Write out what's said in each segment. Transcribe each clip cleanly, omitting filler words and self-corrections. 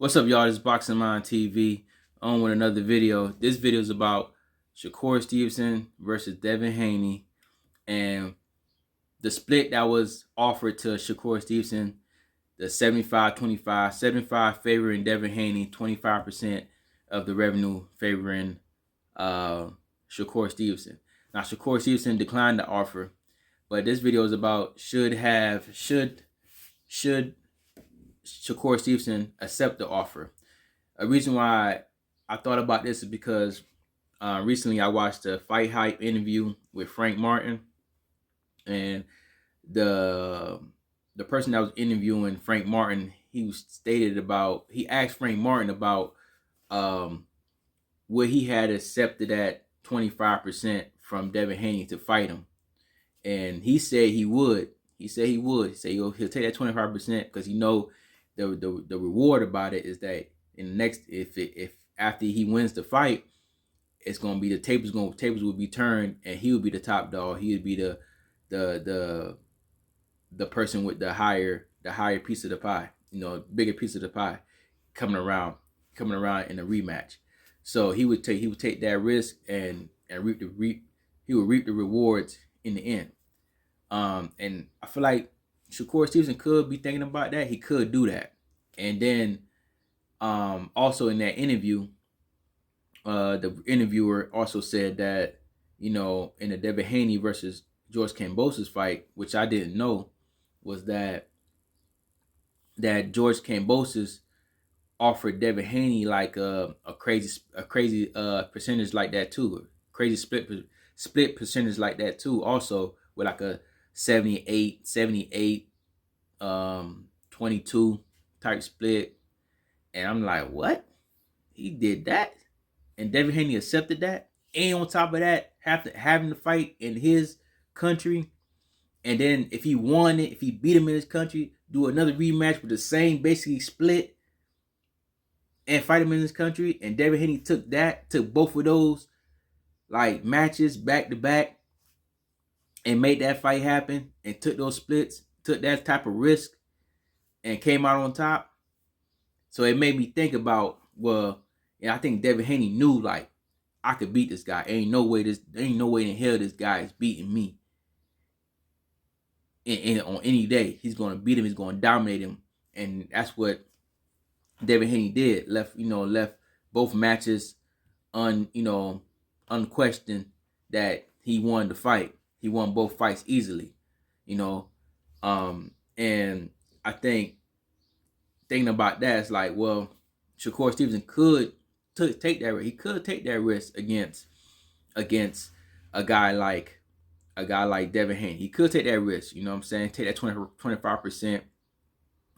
What's up, y'all? This is Boxing Mind TV on with another video. This video is about Shakur Stevenson versus Devin Haney and the split that was offered to Shakur Stevenson, the 75-25, 75 favoring Devin Haney, 25% of the revenue favoring Shakur Stevenson. Now, Shakur Stevenson declined the offer, but this video is about should Shakur Stevenson accept the offer. A reason why I thought about this is because recently I watched a Fight Hype interview with Frank Martin, and the person that was interviewing Frank Martin, he asked Frank Martin about what he had accepted at 25% from Devin Haney to fight him, and he said he would. He said he'll take that 25% because he know the reward about it is that in the next, if after he wins the fight, it's gonna be tables will be turned, and he will be the top dog. He would be the person with the higher piece of the pie, bigger piece of the pie, coming around in a rematch. So he would take that risk and reap the rewards in the end. And I feel like Shakur Stevenson could be thinking about that. He could do that, and then also in that interview, the interviewer also said that, in the Devin Haney versus George Kambosos fight, which I didn't know, was that George Kambosos offered Devin Haney like a crazy percentage like that too, a crazy split percentage like that too, also with like a 78 22 type split. And I'm like, what? He did that? And Devin Haney accepted that? And on top of that, having to fight in his country. And then if he won it, if he beat him in his country, do another rematch with the same basically split and fight him in his country. And Devin Haney took both of those like matches back to back and made that fight happen and took those splits, took that type of risk and came out on top. So it made me think about, well, I think Devin Haney knew, like, I could beat this guy. Ain't no way in hell this guy is beating me. And on any day, he's going to beat him. He's going to dominate him. And that's what Devin Haney did. Left both matches unquestioned that he won the fight. He won both fights easily, and I think thinking about that, it's like, well, Shakur Stevenson could take that risk. He could take that risk against a guy like Devin Haney. He could take that risk, you know what I'm saying? Take that 25%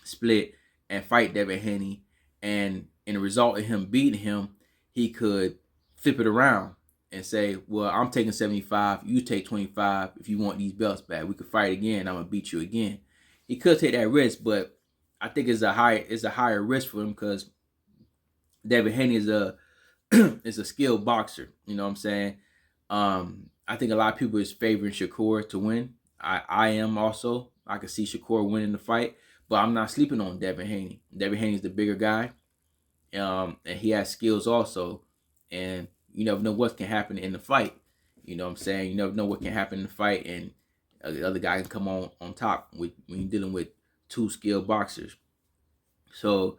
split and fight Devin Haney, and in the result of him beating him, he could flip it around and say, well, I'm taking 75, you take 25. If you want these belts back, we could fight again. I'm gonna beat you again. He could take that risk, but I think it's a higher risk for him because Devin Haney is a skilled boxer. You know what I'm saying? I think a lot of people is favoring Shakur to win. I am also. I could see Shakur winning the fight, but I'm not sleeping on Devin Haney. Devin Haney is the bigger guy, and he has skills also. And you never know what can happen in the fight. You know what I'm saying? You never know what can happen in the fight, and the other guy can come on top when you're dealing with two skilled boxers. So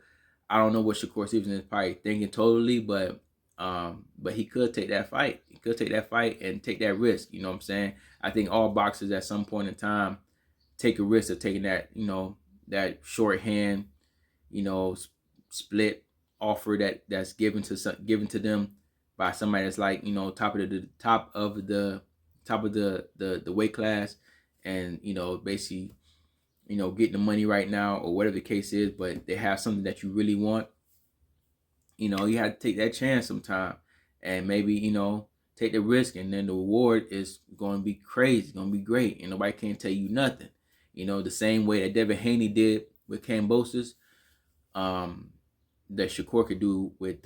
I don't know what Shakur Stevenson is probably thinking totally, but he could take that fight. He could take that fight and take that risk. You know what I'm saying? I think all boxers at some point in time take a risk of taking that, that shorthand, split offer that's given to them by somebody that's like, top of the weight class, and basically getting the money right now or whatever the case is, but they have something that you really want. You have to take that chance sometime, and maybe take the risk, and then the reward is going to be crazy. It's going to be great, and nobody can tell you nothing. The same way that Devin Haney did with Kambosos, that Shakur could do with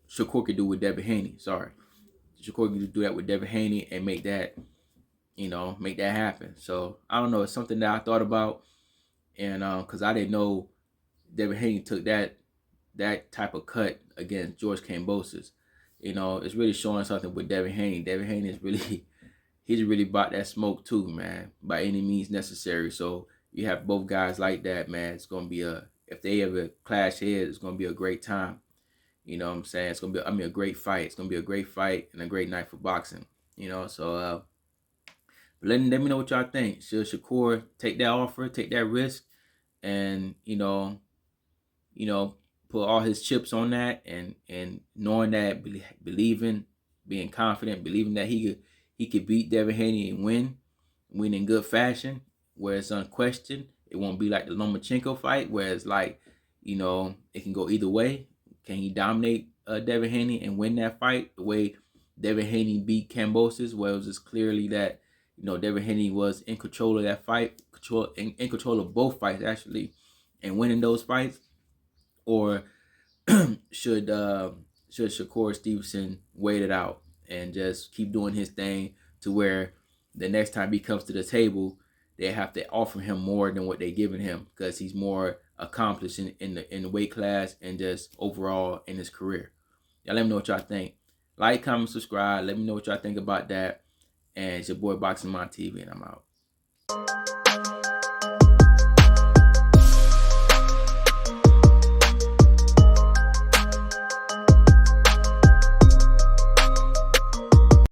Shakur could do with Devin Haney. Sorry, Shakur could do that with Devin Haney and make that happen. So I don't know. It's something that I thought about. and because I didn't know Devin Haney took that type of cut against George Kambosos. It's really showing something with Devin Haney. Devin Haney is really he's really bought that smoke too, man, by any means necessary. So you have both guys like that, man. It's gonna be if they ever clash heads, it's gonna be a great time. You know what I'm saying? It's gonna be a great fight. It's gonna be a great fight and a great night for boxing. So let me know what y'all think. Should Shakur take that offer, take that risk, and put all his chips on that, and knowing that, believing, being confident, believing that he could beat Devin Haney and win in good fashion, where it's unquestioned. It won't be like the Lomachenko fight, where it's like, it can go either way. Can he dominate Devin Haney and win that fight the way Devin Haney beat Kambosos, where it was just clearly that Devin Haney was in control of that fight, in control of both fights actually, and winning those fights? Or should Shakur Stevenson wait it out and just keep doing his thing, to where the next time he comes to the table, they have to offer him more than what they're giving him, because he's more accomplished in the weight class and just overall in his career? Y'all let me know what y'all think. Like, comment, subscribe. Let me know what y'all think about that. And it's your boy Boxing Mind TV, and I'm out.